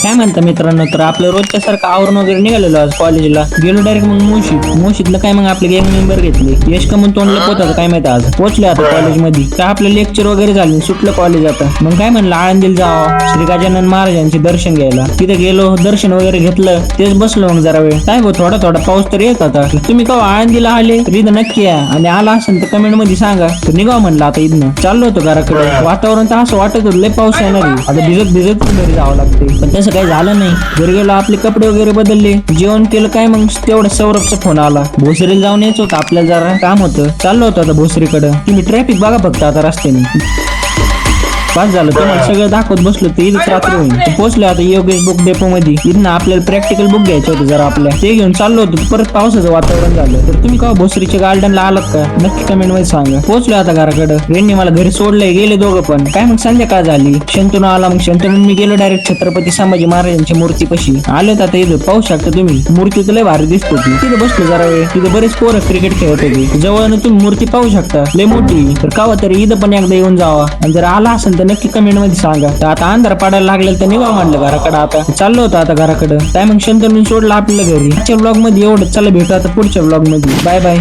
काय म्हणता मित्रांनो, तर आपलं रोजच्या सारखं आवरून वगैरे निघालेलो आज कॉलेजला. गेलो डायरेक्ट मग मोशीतलं काय मग आपले गँग मेंबर घेतले. यश का म्हणून तोंडलं पोत काय माहिती आज पोहोचले आता कॉलेजमध्ये. काय आपलं लेक्चर वगैरे झाले, सुटलं कॉलेज आता. मग काय म्हणलं आळंदीला जावं श्री गजानन महाराजांचे दर्शन घ्यायला. तिथे गेलो, दर्शन वगैरे घेतलं, तेच बसलो मग जरा वेळ. काय थोडा थोडा पाऊस तर येत आता. तुम्ही केव्हा आळंदीला आले तर इथं नक्की या, आणि आला असेल तर कमेंट मध्ये सांगा. तर निघाव म्हणलं आता इथनं. चाललो होतो घराकडे. वातावरण तर असं वाटत होतं लय पाऊस येणार आहे. आता भिजत घरी जावं लागते, पण तसं काही झालं नाही. घरी गेलो, आपले कपडे वगैरे बदलले, जेवण केलं. काय मग तेवढं सौरभचा फोन आला. भोसरीला जाऊन यायचं होतं आपल्याला, जरा काम होतं. चाललो होतो आता भोसरीकडे. तुम्ही ट्रॅफिक बघा फक्त आता रस्त्याने. पास झालं, तुम्हाला सगळं दाखवत बसलो तर इथंच रात्र होईल. पोहोचलो आता योगेश बुक डेपो मध्ये. इथं आपल्याला प्रॅक्टिकल बुक घ्यायचं होतं जरा आपल्या, ते घेऊन चाललो होतो. परत पावसाचं वातावरण झालं. तर तुम्ही का भोसरीच्या गार्डनला आलात का नक्की कमेंट मध्ये सांगा. पोहोचलो आता घराकडे. यांनी मला घरी सोडलंय, गेले दोघं पण. काय मग संध्याकाळ झाली, शंतनू आला. मग शंतनू मी गेलो डायरेक्ट छत्रपती संभाजी महाराजांच्या मूर्ती पाशी. आलेत आता इथं. पाहू शकता तुम्ही, मूर्ती तर लय भारी दिसत होती. तिथे बसलो जरा वेळ. तिथे बरेच पोरं क्रिकेट खेळत होते. जवळ तुम्ही मूर्ती पाहू शकता, लय मोठी. तर कावा तरी इथं पण एकदा येऊन जावा, आणि जर आला असेल तर नक्की कमेंट मध्ये सांगा. तर आता अंधार पडायला लागलेलं तर निघा म्हणलं घराकडे. आता चाललो होतो आता घराकडे. काय मग शंतनू सोडलं आपल्याला घरी. आजच्या ब्लॉग मध्ये एवढं. चला भेटू आता पुढच्या ब्लॉग मध्ये. Bye bye.